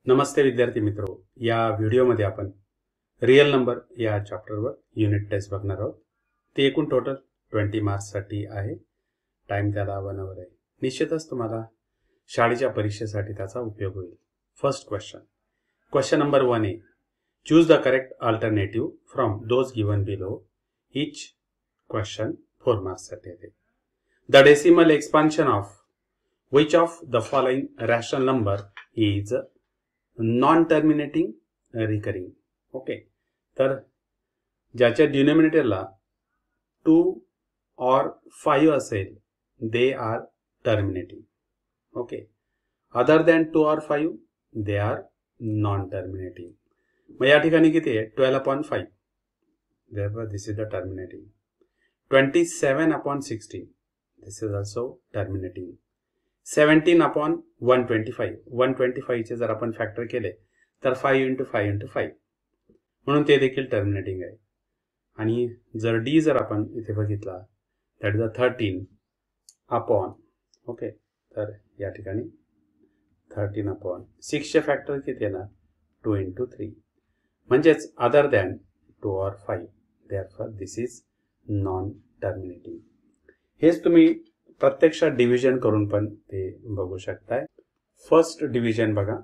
नमस्ते विद्यार्थी मित्रो, या व्हिडिओमध्ये आपण रियल नंबर या चॅप्टरवर युनिट टेस्ट बघणार आहोत. ती एकूण टोटल 20 मार्क्ससाठी आहे. टाइम त्याला 1 आवर आहे. निश्चितच तुम्हाला शाळेच्या परीक्षेसाठी त्याचा उपयोग होईल. फर्स्ट क्वेश्चन नंबर 1 आहे. Choose the correct alternative from those given below. Each question 4 मार्क्ससाठी आहे. The decimal expansion of which of the following rational number is non-terminating recurring. Okay, तर ज्याच्या डिनोमिनेटरला 2 or 5 असेल they are terminating. Okay, other than 2 or 5 they are non-terminating. मग या ठिकाणी किती आहे? 12/5. therefore this is the terminating. 27/16 this is also terminating. 17/125 125 चे जर आपण फॅक्टर केले तर 5 × 5 × 5 म्हणून ते देखील टर्मिनेटिंग आहे. आणि जर डी जर आपण इथे बघितला दॅट इज 13/, ओके, तर या ठिकाणी 13/6 चे फॅक्टर किती येणार? 2 × 3 म्हणजेच other than 2 or 5. therefore this is non terminating. हेच तुम्ही प्रत्यक्षात डिव्हिजन करून पण ते बघू शकताय. फर्स्ट डिव्हिजन बघा,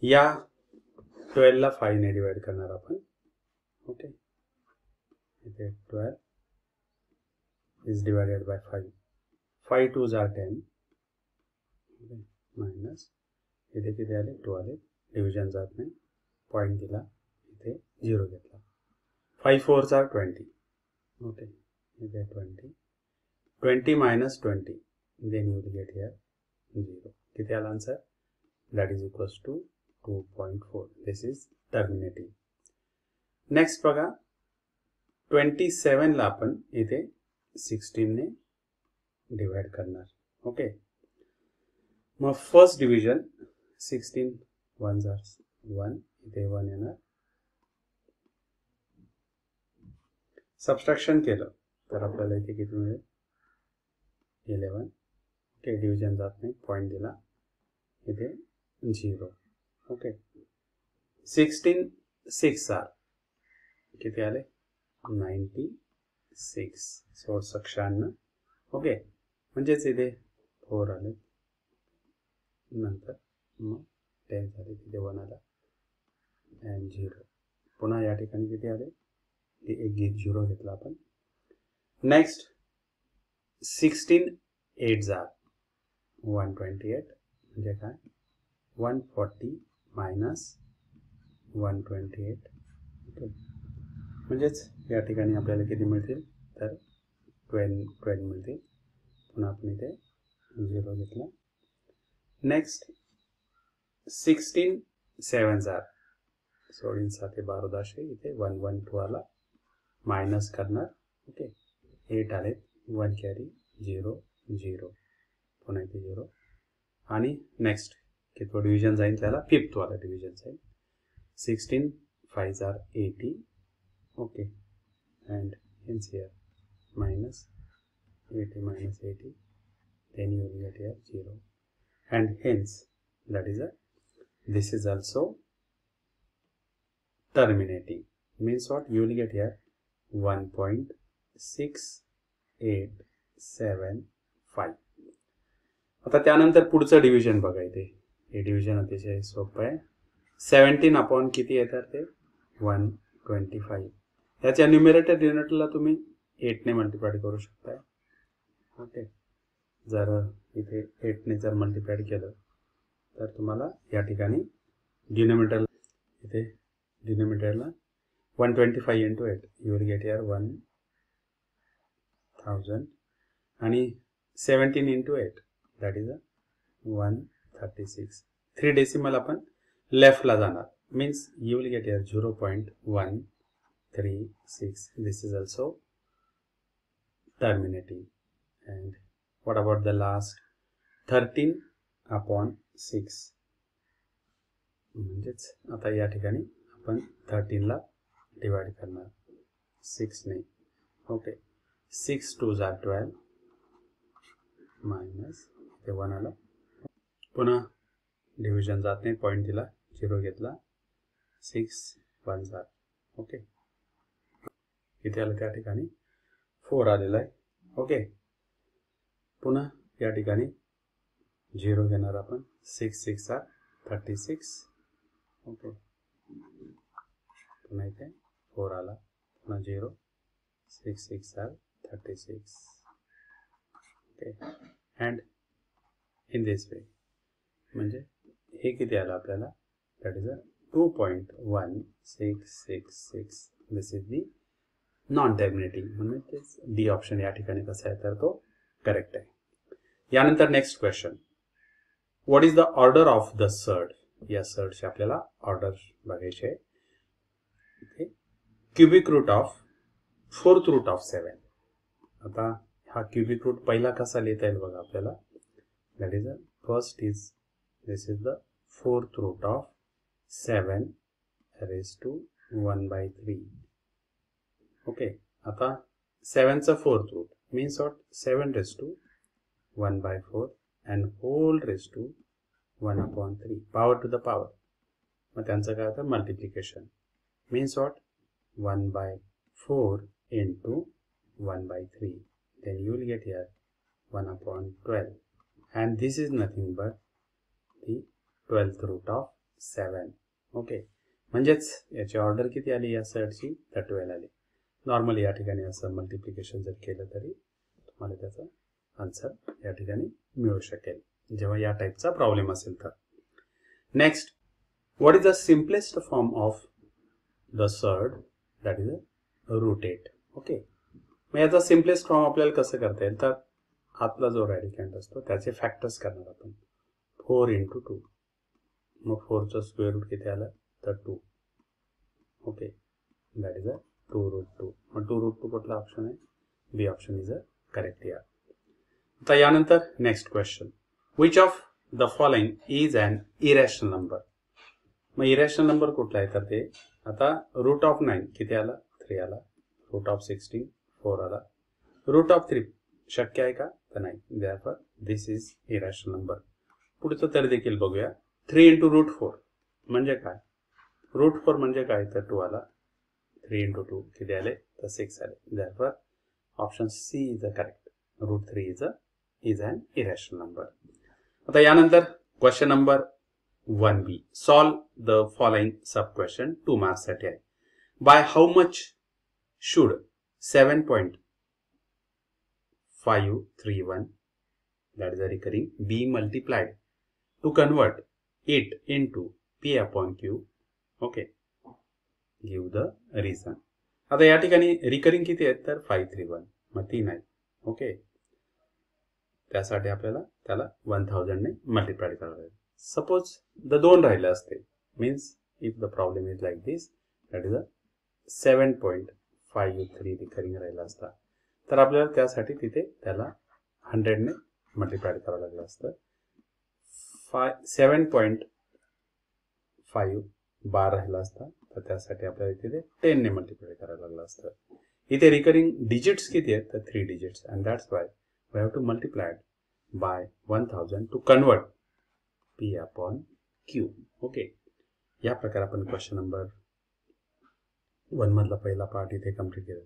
या 12 ला 5 ने डिवाइड करणार आपण. ओके, इथे 12 is divided by 5. 5 2s are 10 minus इथे किती आले? 2 आले. डिव्हिजन जात नाही, पॉइंट दिला, इथे 0 घेतला. 5 4s are 20. ओके, इथे 20. 20 minus 20, then you will get here 0. किती आला answer? that is equals to 2.4. this is terminating. Next बघा, 27 ला आपण इथे 16 ने डिवाइड करणार. ओके, मग फर्स्ट डिव्हिजन 16 1s are 1, इथे 1 येणार. सबट्रॅक्शन केलं तर आपल्याला इथे किती मिळेल? 11. ओके, डिव्हिजन जात नाही, पॉइंट दिला, इथे 0. ओके, 16 6 आर किती आले? 96. 96. ओके, म्हणजेच इथे 4 आले, नंतर मग 10 झाले, तिथे 1 आला अँड 0. पुन्हा या ठिकाणी किती आले? एक 0 घेतला आपण. नेक्स्ट 16 8s are 128 म्हणजे काय? 140 minus 128. ओके, म्हणजेच या ठिकाणी आपल्याला किती मिळतील? तर 12 मिळतील. पुन्हा आपण इथे 0 घेतला. नेक्स्ट 16 7s are 16 7 12 इथे 1 1 2 आला, मायनस करणार. ओके, 8 आले, 1 कॅरी 0 0, पुन्हा इथे 0. आणि नेक्स्ट किती डिव्हिजन जाईल? त्याला 5th वाला डिव्हिजन जाईल. 16 5s are 80. Okay, and hence here minus 80 minus 80, then you will get here 0, and hence that is this is also terminating. means what? you will get here 1.687 आता त्यानंतर पुढचं division बघा. इथे हे डिव्हिजन अतिशय सोपं आहे. 17 किती येतात? ते 125. याच्या न्यूमरेटर डिनोमिनेटरला तुम्ही 8 ने मल्टिप्लाय करू शकताय. ओके, जर इथे 8 ने जर मल्टिप्लाय केलं तर तुम्हाला या ठिकाणी डिनोमिनेटर इथे डिनोमिनेटरला 125 × 8 you will get here 1000 आणि 17 × 8 that is 136. 3 डेसिमल आपण लेफ्टला जाणार. means you will get here 0.136. this is also terminating. and what about the last 13/6? म्हणजेच आता या ठिकाणी आपण 13 ला डिवाइड करणार 6 ने. ओके, 6 2s are 12 मायनस इथे 1 आला. पुन्हा डिव्हिजन जात नाही, पॉइंट दिला, 0 घेतला 6 1 आर. ओके, इथे आलं त्या ठिकाणी 4 आलेला आहे. ओके, पुन्हा या ठिकाणी 0 घेणार आपण 6 6 आर 36. ओके, पुन्हा इथे 4 आला, पुन्हा 0 6 6 are 36. Okay, and in this way म्हणजे हे किती आलं आपल्याला, that is 2.1666. This is the non terminating, म्हणजे डी ऑप्शन या ठिकाणी कसा आहे तर तो करेक्ट आहे. यानंतर next question, what is the order of the surd. या सर्डची आपल्याला ऑर्डर बघायची आहे. Cubic root of 4th root of 7. आता हा क्युबिक रूट पहिला कसा लिहिता येईल बघा आपल्याला, that is first is this is the 4th root of 7 raised to 1/3. Okay, आता 7चा 4th root means what, 7 raised to 1/4 and whole raised to 1/3 power to the power. मग त्यांचं काय होतं multiplication, means what, 1/4 into 1/3. Then you will get here 1/12, and this is nothing but the 12th root of 7. Okay, म्हणजेच याची order किती आली या सर्टची, तर 12 आली. नॉर्मली या ठिकाणी असं मल्टिप्लिकेशन जर केलं तरी तुम्हाला त्याचा आन्सर या ठिकाणी मिळू शकेल जेव्हा या टाईपचा प्रॉब्लेम असेल तर. Next, what is the simplest form of the surd, that is root 8. Okay, मग याचा सिम्पलेस्ट फॉर्म आपल्याला कसं करता येईल, तर आतला जो रॅडिकंट असतो त्याचे फॅक्टर्स करणार आपण. 4 into 2, मग 4चं स्क्वेअर रूट किती आलं तर 2. Okay, that is 2√2. मग 2√2 कुठला ऑप्शन आहे, बी ऑप्शन इज करेक्ट यार. आता यानंतर next question, which of the following is an irrational number. मग इरॅशनल नंबर कुठला आहे तर ते, आता रूट ऑफ 9 किती आला 3 आला, रूट ऑफ 16 4 आला, रूट ऑफ 3 शक्य आहे का तर नाही, therefore this is irrational number. पुढचं तर देखील बघूया. 3 into √4 म्हणजे काय, √4 म्हणजे काय तर 2 आला, 3 into 2 किती आले तर 6 आले, therefore option C is the correct. √3 is an irrational number. आता यानंतर question number 1B, solve the following sub question 2 marks साठी आहे. By how much should 7.531 that is a recurring be multiplied to convert it into P/Q. Okay, give the reason. आता या ठिकाणी recurring किती आहेत तर 531, मग 3 आहेत. ओके, त्यासाठी आपल्याला त्याला 1000 ने मल्टिप्लाय करावं लागेल. सपोज द 2 राहिले असते, means if the problem is like this, that is 7.53 recurring राहिला असता तर आपल्याला त्यासाठी तिथे त्याला 100 ने मल्टिप्लाय करावं लागलं असतं. 7.5 बार राहिला असता तर त्यासाठी आपल्याला तिथे 10 ने मल्टिप्लाय करायला लागलं असतं. इथे रिकरिंग डिजिट्स किती आहेत तर 3 digits, and that's why we have to multiply by 1000 to convert P/Q. Okay, या प्रकारे आपण क्वेश्चन नंबर 1 मधला पहिला पार्ट इथे कंप्लीट केला.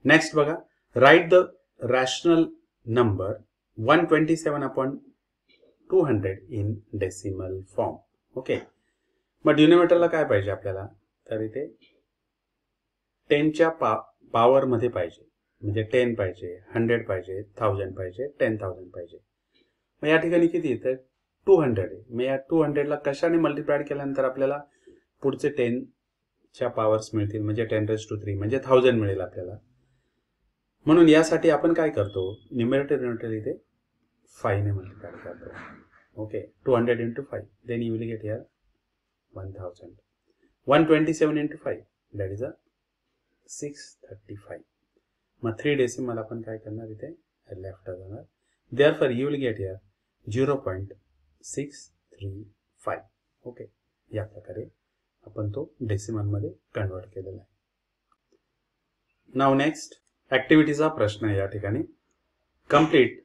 नेक्स्ट बघा, write the rational number 127/200 in decimal form. Okay, मग डिनोमिनेटरला काय पाहिजे आपल्याला तर इथे 10च्या पॉवर मध्ये पाहिजे, म्हणजे 10 पाहिजे, 100 पाहिजे, 1000 पाहिजे, 10,000 पाहिजे. मग या ठिकाणी किती येतं 200 आहे. मग या 200ला कशाने मल्टिप्लाय केल्यानंतर आपल्याला पुढचे 10च्या पॉवर्स मिळतील, म्हणजे 10⁻³ म्हणजे 1000 मिळेल आपल्याला. म्हणून यासाठी आपण काय करतो, न्यूमरेटर डिनोमिनेटर इथे 5 ने मल्टिप्लाय करतो. Okay, 200 into 5, then you will get here 1000. 127 into 5 that is 635. मग 3 डेसिमल आपण काय करणार इथे लेफ्ट जाणार, therefore you will get here 0.635. Okay, या प्रकारे आपण तो डेसिमल मध्ये कन्वर्ट केलेला आहे. नाव नेक्स्ट ऍक्टिव्हिटीचा प्रश्न आहे या ठिकाणी. Complete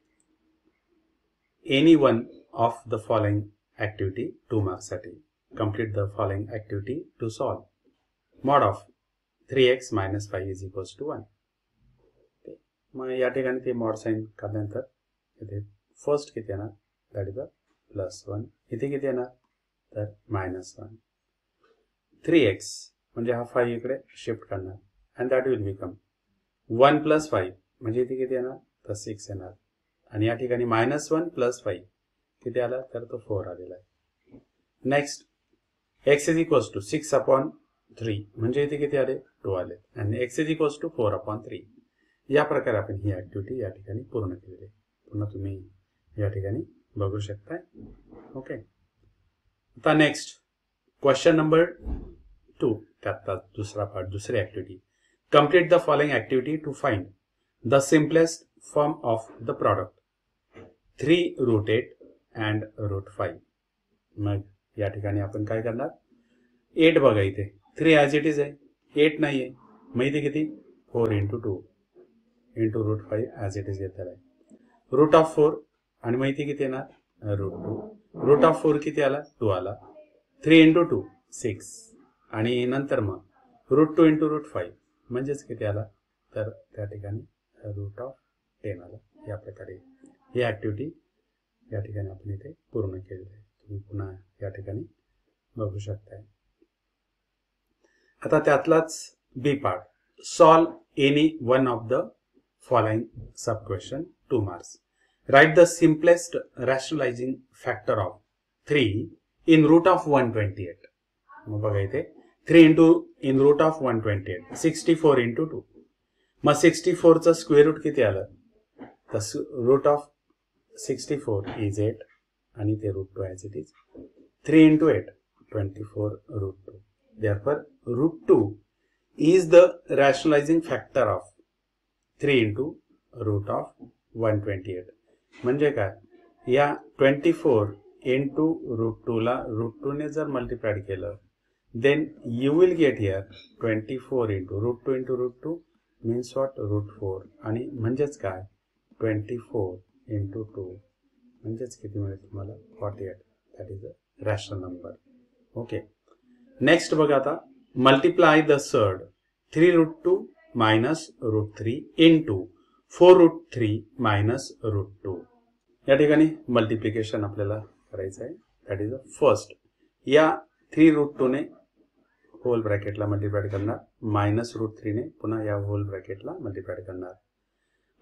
any one of the following activity 2 marks साठी. complete the following activity to solve. Mod of 3x minus 5 is equals to 1. मग या ठिकाणी ते मॉड साइन काढल्यानंतर इथे फर्स्ट किती येणार, दॅट इज +1. इथे किती येणार तर -1. 3x म्हणजे हा 5 इकडे शिफ्ट करणार अँड दॅट विल बिकम 1 + 5 म्हणजे इथे किती येणार तर 6 येणार. आणि या ठिकाणी -1 + 5 किती आला तर तो 4 आलेला आहे. Next x is equals to 6/3 म्हणजे इथे किती आले 2 आले आणि x इज इक्वल्स टू 4/3. या प्रकारे आपण ही ऍक्टिव्हिटी या ठिकाणी पूर्ण केलेली आहे. पुन्हा तुम्ही या ठिकाणी बघू शकताय. ओके, आता नेक्स्ट क्वेश्चन नंबर 2, त्यातला दुसरा पार्ट, दुसरी activity. Complete the following activity to find the simplest form of the product 3√8 and √5. मग या ठिकाणी आपण काय करणार, 8 बघा इथे 3 ॲज इट इज आहे, 8 नाही आहे, मग इथे किती 4 × 2 × √5 ॲज इट इज येत आहे. √4 आणि मग इथे किती येणार √2. √4 किती आला 2 आला. 3 × 2 6 आणि नंतर मग √2 × √5 म्हणजेच किती आला तर त्या ठिकाणी √10 आला. या प्रकारे ही ऍक्टिव्हिटी या ठिकाणी आपण इथे पूर्ण केलेली आहे. तुम्ही पुन्हा या ठिकाणी बघू शकताय. आता त्यातलाच B part, solve any one of the following sub question 2 marks. Write the simplest rationalizing factor of 3 in root of 128. मग बघा इथे 3 in root of 128 64 × 2. मग 64 चा स्क्वेअर रूट किती आलं तर रूट ऑफ 64 इज 8 आणि ते √2 as it is. 3 × 8 24 √2. Therefore √2 is the rationalizing factor of 3 × √128. म्हणजे काय, या 24 × √2 ला √2 ने जर मल्टिप्लाइड केलं then you will get here 24 × √2 × √2 means what √4 आणि म्हणजेच काय 24 × 2 म्हणजेच किती मिळेल तुम्हाला 48. That is a rational number. Okay, next बघा आता, multiply the surd 3√2 minus √3 into 4√3 minus √2. या ठिकाणी मल्टिप्लिकेशन आपल्याला करायचं आहे. दॅट इज अ फर्स्ट, या 3√2 ने होल ब्रॅकेटला मल्टिप्लाइड करणार, -√3 ने पुन्हा या होल ब्रॅकेटला मल्टिप्लाइड करणार.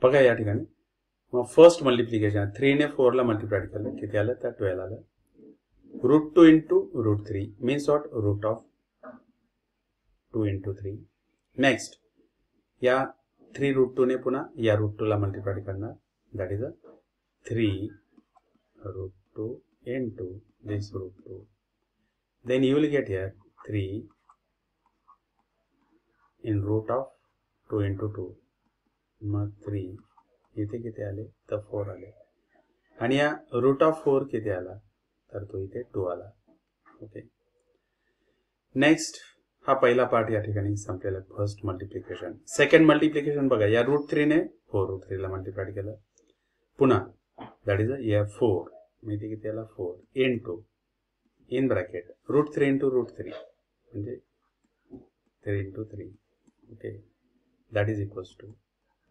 बघा या ठिकाणी मग फर्स्ट मल्टिप्लिकेशन 3 ने 4 ला मल्टिप्लाइड केलं किती आलं तर 12 आलं. √2 × √3 मीन्स व्हॉट √2 × 3. नेक्स्ट या 3√2 ने पुन्हा या √2 ला मल्टिप्लाइड करणार, that is a 3√2 × this √2. Then you will get here 3 in root of 2 × 2. मग 3 इथे किती आले तर 4 आले आणि या √4 किती आला तर तो इथे 2 आला. ओके, नेक्स्ट हा पहिला पार्ट या ठिकाणी संपलेला, फर्स्ट मल्टिप्लिकेशन. सेकंड मल्टिप्लिकेशन बघा, या √3 ने 4√3 ला मल्टिप्लाइड केलं पुन्हा, दॅट इज या 4 म्हणजे किती आला 4 × इन ब्रॅकेट √3 × √3 म्हणजे 3 × 3. Okay, that is equals to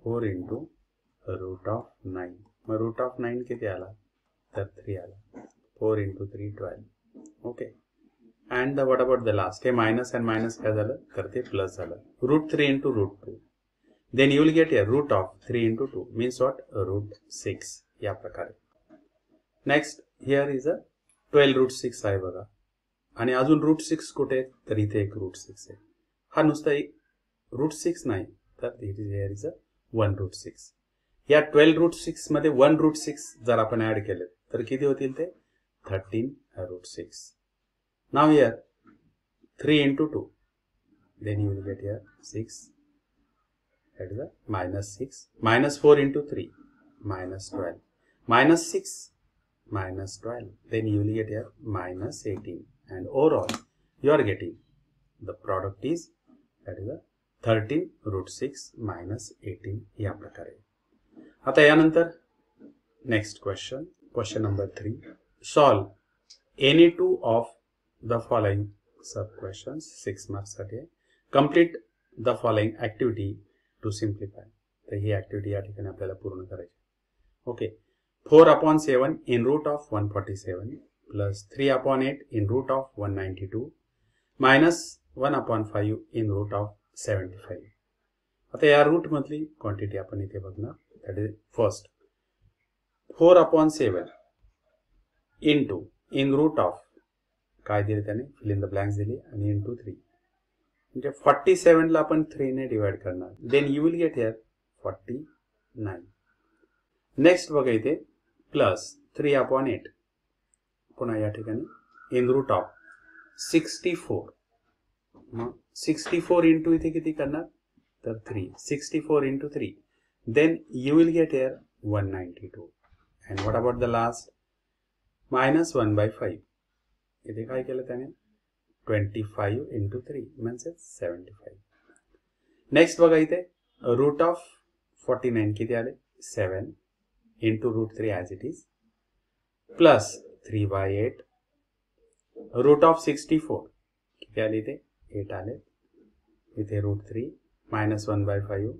4 × √9. मग √9 किती आला तर 3 आला. 4 × 3 12. Okay, and what about the last, हे मायनस अँड मायनस काय झालं तर ते प्लस झालं. √3 × √2. Then you will get here root of 3 × 2 means what √6. या प्रकारे. नेक्स्ट हिअर इज अ 12√6 आहे बघा, आणि अजून √6 कुठे तर इथे एक √6 आहे. हा नुसता एक √6 नाही तर हिअर इज अ 1√6. या 12√6 मध्ये 1√6 जर आपण ऍड केले तर किती होतील ते 13√6. Now here 3 × 2, then you will get here 6, that is a -6, -4 × 3 -12, -6 -12, then you will get here -18, and overall you are getting the product is that is a 13√6 -18. या प्रकारे. आता यानंतर next question number 3, solve any two of the following sub questions 6 मार्क्ससाठी आहे. Complete the following activity to simplify. तर ही activity या ठिकाणी आपल्याला पूर्ण करायची. Okay. 4/7 in root of 147 plus 3/8 in root of 192 minus 1/5 in root of 75. आता या रूट मधली क्वांटिटी आपण इथे बघणार. That is first 4/7 into in root of काय दिले त्याने, फिल इन द ब्लँक्स दिली आणि इंटू 3 म्हणजे 47 ला आपण 3 ने डिवाइड करणार. Then you will get here 49. Next बघा इथे प्लस 3/8 पुन्हा या ठिकाणी इन रूट ऑफ 64. मग 64 इंटू इथे किती करणार तर 3. 64 into 3. Then you will get here 192. And what about the last minus 1/5. इथे काय केलं त्याने 25 इंटू 3 म्हणजे 75. नेक्स्ट बघा इथे रूट ऑफ 49 किती आले 7 into root 3 as it is plus 3/8 root of 64 किती आले इथे 8 आले. इथे रूट 3 मायनस 1/5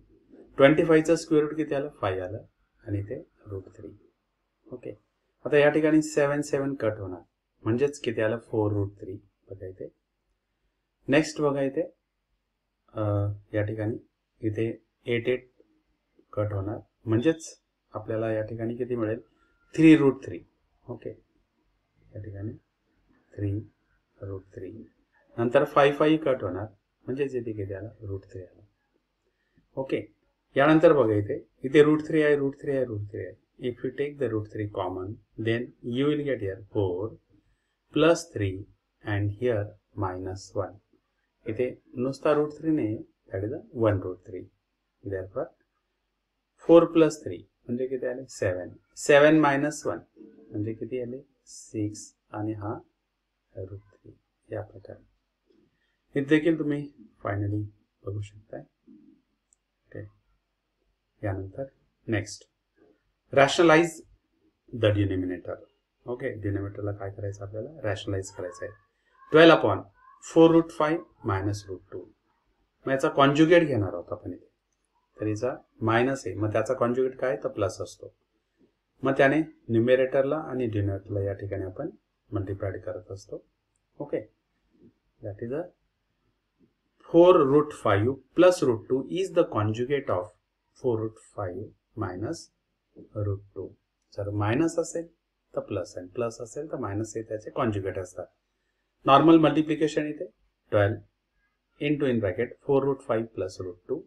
25चं स्क्वेअर रूट किती आलं 5 आलं आणि इथे रूट 3. ओके. आता या ठिकाणी 7 कट होणार म्हणजेच किती आलं 4 रूट 3 बघा इथे. नेक्स्ट बघा इथे या ठिकाणी इथे 8 कट होणार म्हणजेच आपल्याला या ठिकाणी किती मिळेल 3 रूट 3. ओके. या ठिकाणी 3 रूट 3 नंतर 5 कट होणार म्हणजेच इथे किती आला रूट 3 आला. ओके. यानंतर बघा इथे रूट 3 आहे रूट 3 आहे रूट 3 आहे. If you take the root 3 common then you will get here 4 plus 3 and here minus 1. इथे नुसता रूट 3 नाही that is 1 root 3. Therefore 4 plus 3 म्हणजे किती आले 7. 7 मायनस 1 म्हणजे किती आले 6 आणि हा रूट 3 या प्रकारे. हे देखील तुम्ही फायनली बघू शकताय. ओके. यानंतर next rationalise the denominator. Okay. डिनोमिनेटरला काय करायचं आपल्याला रॅशनलाइज करायचं आहे. 12/4 रूट 5 मायनस रूट 2. मग याचा कॉन्ज्युगेट घेणार आहोत आपण इथे. तर याचा मायनस आहे मग त्याचा कॉन्ज्युगेट काय तर प्लस असतो. मग त्याने न्युमेरेटरला आणि डिनोमिनेटरला या ठिकाणी आपण मल्टिप्लाइड करत असतो. Okay. That is 4 root 5 plus root 2 is the conjugate of 4 root 5 minus root 2. जर मायनस असेल तर प्लस आहे प्लस असेल तर मायनस हे त्याचे कॉन्ज्युगेट असतात. नॉर्मल मल्टिप्लिकेशन इथे 12 into in bracket 4 root 5 plus root 2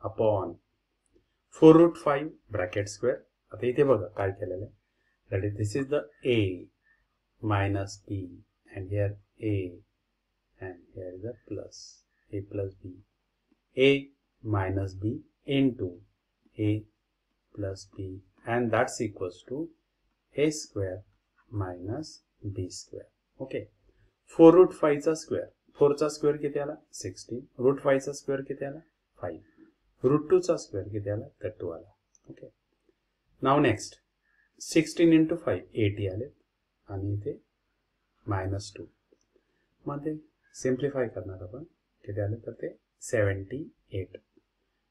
upon 4 root 5 bracket square. आता इथे बघा काय केलेलं आहे that is this is the a minus b and here a and here is the plus a plus b. A minus b into a plus b and that's equals to a square minus b square. Okay. 4 root 5 चा square 4 चा square किती आला 16. Route 5 चा square किती आला 5. Route 2 चा square किती आला तर 2 आला. ओके. नाव नेक्स्ट 16 इंटू 5 80 आले आणि इथे मायनस 2. मग ते सिम्प्लिफाय करणार आपण किती आले तर ते 78.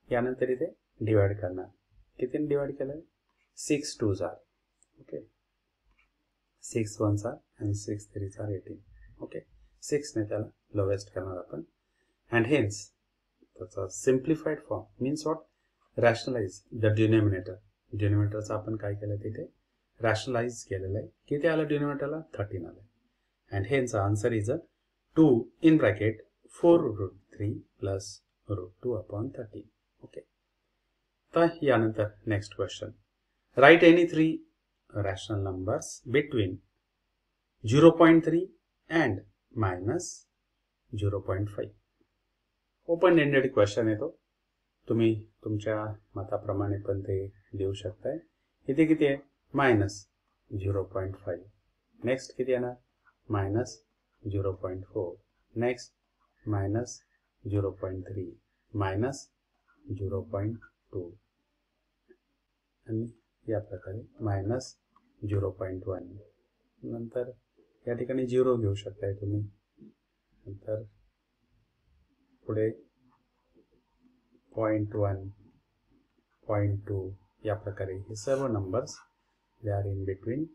यानंतर इथे डिवाइड करणार. कितीने डिवाइड केलं 6 2s are. Okay. 6 1s are and 6 3s are 18. Okay. 6 ने त्याला लोवेस्ट करणार आपण अँड हेन्स त्याचा simplified form means what rationalise the denominator. डिनोमिनेटरचा आपण काय केलं तिथे रॅशनलाइज केलेलं आहे. किती आलं डिनोमिनेटरला 13 आलं and hence answer is 2 in bracket 4 root 3 plus root 2 upon 13. Okay. तर यानंतर next question write any 3 rational numbers between 0.3 and minus 0.5. Open ended question येतो. तुम्ही तुमच्या मताप्रमाणे पण ते देऊ शकताय. इथे किती आहे मायनस 0.5. नेक्स्ट किती येणार मायनस 0.4. नेक्स्ट मायनस 0.3 मायनस 0.2 आणि या प्रकारे मायनस 0.1. नंतर या ठिकाणी 0 घेऊ शकताय तुम्ही नंतर पुढे 0.1 0.2 या प्रकारे हे सर्व numbers they are in between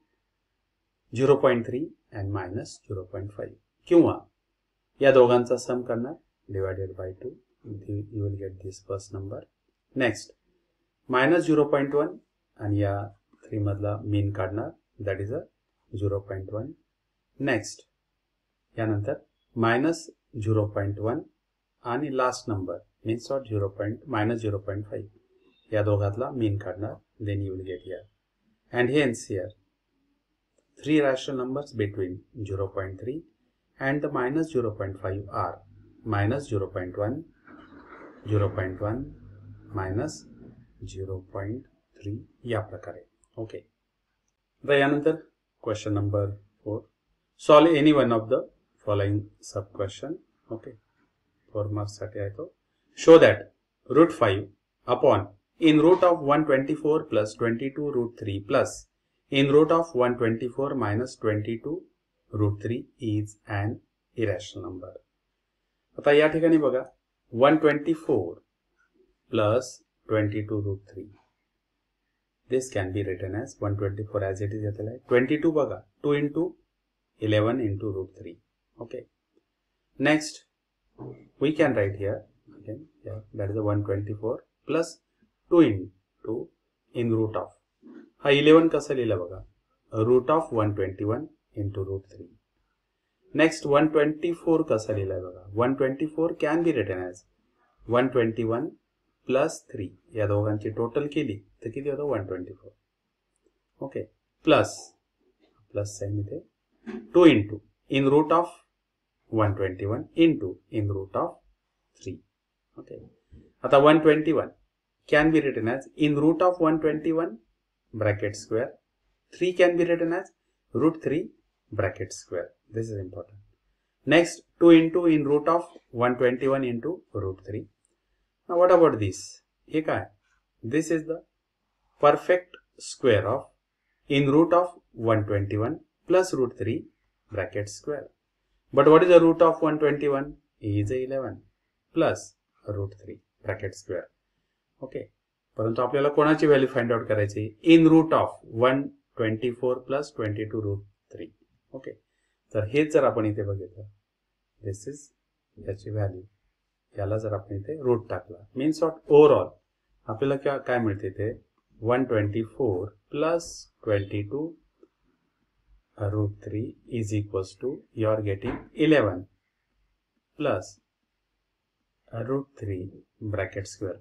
0.3 and -0.5 किंवा या दोघांचा सम करणार divided by 2 you will get this first number. Next -0.1 आणि या 3 मधला मीन काढणार दॅट इज अ 0.1. नेक्स्ट यानंतर -0.1 आणि लास्ट नंबर मीन्स ऑफ -0.5 या दोघातला मीन काढणार then you will get here. And hence here 3 rational numbers between 0.3 and the -0.5 are -0.1, 0.1, -0.3 या प्रकारे. ओके. आता यानंतर question number 4. Solve any one of the following sub question. Okay. 4 marks साठी आहे तो. Show that √5 upon in root of 124 plus 22 √3 plus in root of 124 minus 22 √3 is an irrational number. आता या ठिकाणी बघा 124 plus 22 √3 this can be written as 124 as it is घेतलेला आहे. 22 बघा 2 into 11 into √3. Okay. Next we can write here again that is a 124 plus 2 into in root of हा 11 कसं लिहिलं बघा रूट ऑफ 121 इंटू √3. नेक्स्ट 124 कसं लिहिलंय बघा 124 can be written as 121 plus 3 या दोघांची टोटल केली तर किती होतं 124. ओके. प्लस साइन इथे 2 into in root of 121 into in root of 3. Okay. आता 121 can be written as in root of 121 bracket square. 3 can be written as √3 bracket square. This is important. Next 2 into in root of 121 into √3. Now what about this? हे काय? This is the perfect square of in root of 121 plus √3 bracket square. But what is the root of 121? Is 11 plus √3 bracket square. Okay. परंतु आपल्याला कोणाची value find out करायची in root of 124 plus 22 √3. Okay. तर हेच जर आपण इथे बघितलं दिस इज याची व्हॅल्यू याला जर आपण इथे रूट टाकला मीन्स ऑफ ओव्हरऑल आपल्याला काय मिळते ते 124 plus 22 √3 is equals to you are getting 11 plus √3 bracket square.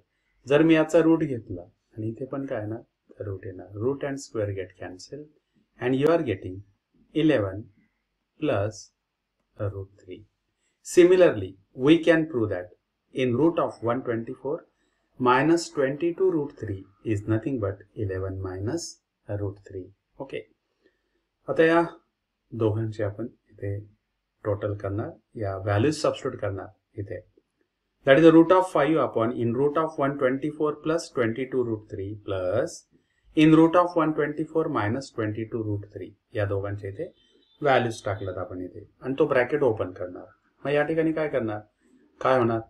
जर मी याचा रूट घेतला आणि इथे पण काय ना रूट येणार root and square get cancel and you are getting 11 plus √3. Similarly we can prove that in root of 124 minus 22 √3 is nothing but 11 minus √3. Okay. आता या दोघांची आपण इथे टोटल करणार या व्हॅल्यूज सबस्टिट्यूट करणार इथे. That is the root of 5 upon in root of 124 plus 22 √3 plus in root of 124 minus 22 √3 या दोघांचे इथे व्हॅल्यूज टाकल्यात आपण इथे आणि तो ब्रॅकेट ओपन करणार. मग या ठिकाणी काय करणार काय होणार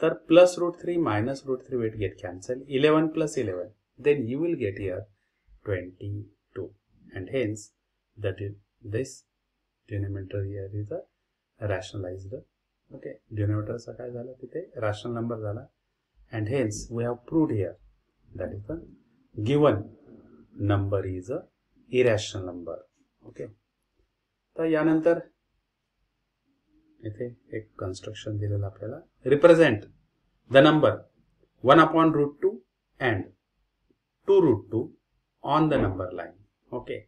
तर plus √3 minus √3 will get cancel 11 plus 11 then you will get here 22 and hence that is this denominator here is a rationalized. Okay. डिनोमिनेटरचा काय झालं तिथे रॅशनल नंबर झाला and hence we have proved here that is the given number is a irrational number. Okay. तर यानंतर इथे एक construction दिलेलं आपल्याला represent the number 1 upon √2 and 2 √2 on the number line. Okay.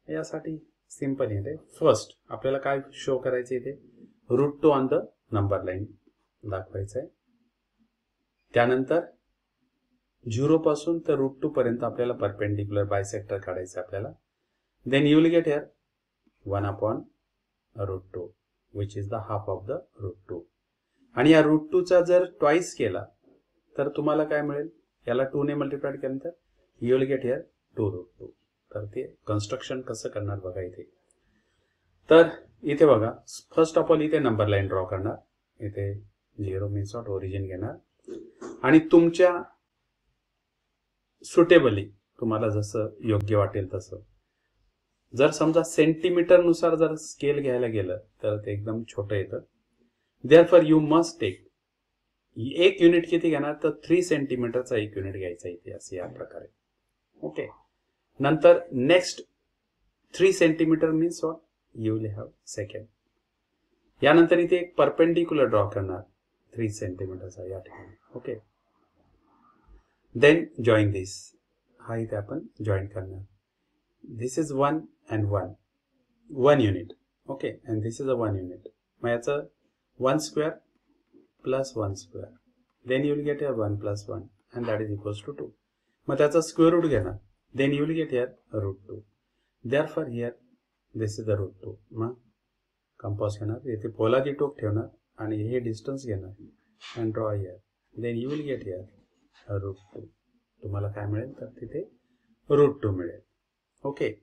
यासाठी सिंपल इथे फर्स्ट आपल्याला काय शो करायचे इथे √2 ऑन द नंबर लाईन दाखवायचं आहे. त्यानंतर 0 पासून तर √2 पर्यंत आपल्याला परपेंडिक्युलर बायसेक्टर काढायचं आपल्याला. Then you will get here 1 upon √2 which is the half of the √2. आणि या √2 चा जर ट्वाइस केला तर तुम्हाला काय मिळेल याला 2 ने मल्टिप्लाय केल्यानंतर यू विल गेट हियर 2 √2. तर ते कन्स्ट्रक्शन कसं करणार बघा इथे. तर इथे बघा, फर्स्ट ऑफ ऑल इथे नंबर लाईन ड्रॉ करणार. इथे 0 मीन्स नॉट ओरिजिन घेणार आणि तुमच्या सुटेबली तुम्हाला जसं योग्य वाटेल तसं. जर समजा सेंटीमीटर नुसार जर स्केल घ्यायला गेलं तर ते एकदम छोटं येतं. देअरफॉर यू मस्ट टेक, एक युनिट किती घेणार तर 3 सेंटीमीटरचा एक युनिट घ्यायचा इथे, असं या प्रकारे. ओके. नंतर next 3 centimetre means what, you will have second. यानंतर इथे एक परपेंडिक्युलर ड्रॉ करणार 3 सेंटीमीटरचा या ठिकाणी. ओके. देन जॉईन दिस, हा इथे आपण जॉईन करणार. This is 1 and 1 unit. Okay. and this is a 1 unit. मग याचं 1 square plus 1 square. Then you will get here 1 plus 1 and that is equals to 2. मग त्याचा स्क्वेअर रूट घेणार. Then you will get here √2. Therefore here this is the √2. मग compass घेणार, इथे पोलादी टोक ठेवणार आणि हे डिस्टन्स घेणार and draw here. Then you will get here √2. तुम्हाला काय मिळेल तर तिथे √2 मिळेल. ओके.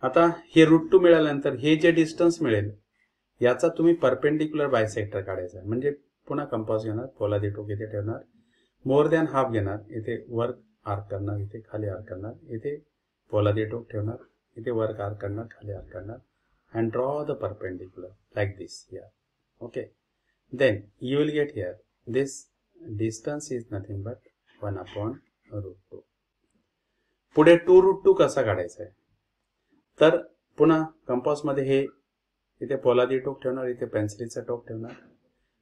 आता हे √2 मिळाल्यानंतर हे जे डिस्टन्स मिळेल याचा तुम्ही परपेंडिक्युलर बायसेक्टर काढायचा आहे. म्हणजे पुन्हा कंपास घेणार, पोलादी टोक इथे ठेवणार, मोर दॅन हाफ घेणार, इथे वर आर्क करणार, इथे खाली आर्क करणार, इथे पोलादी टोक ठेवणार, इथे वर आर्क करणार, खाली आर्क करणार and draw the perpendicular like this here. Okay. Then you will get here this distance is nothing but 1/√2. पुढे 2√2 कसा काढायचा आहे तर पुन्हा कंपासमध्ये हे इथे पोलादी टोक ठेवणार, इथे पेन्सिलीचा टोक ठेवणार.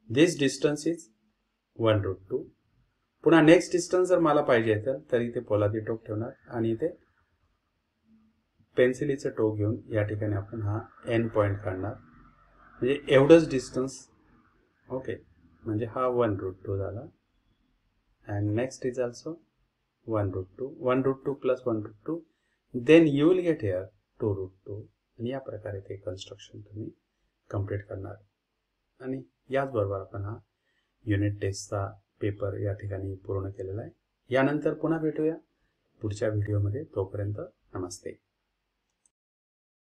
दिस डिस्टन्स इज 1√2. पुन्हा नेक्स्ट डिस्टन्स जर मला पाहिजे तर इथे पोलादी टोक ठेवणार आणि इथे पेन्सिलीचं टोक घेऊन या ठिकाणी आपण हा एन पॉइंट काढणार. म्हणजे एवढंच डिस्टन्स. ओके. म्हणजे हा 1√2 झाला and next is also 1√2. 1√2 plus 1√2. Then you will get here 2√2. आणि या प्रकारे ते कन्स्ट्रक्शन तुम्ही कंप्लीट करणार. आणि याचबरोबर आपण हा युनिट टेस्टचा पेपर या ठिकाणी पूर्ण केलेला आहे. यानंतर पुन्हा भेटूया पुढच्या व्हिडिओमध्ये. तोपर्यंत नमस्ते.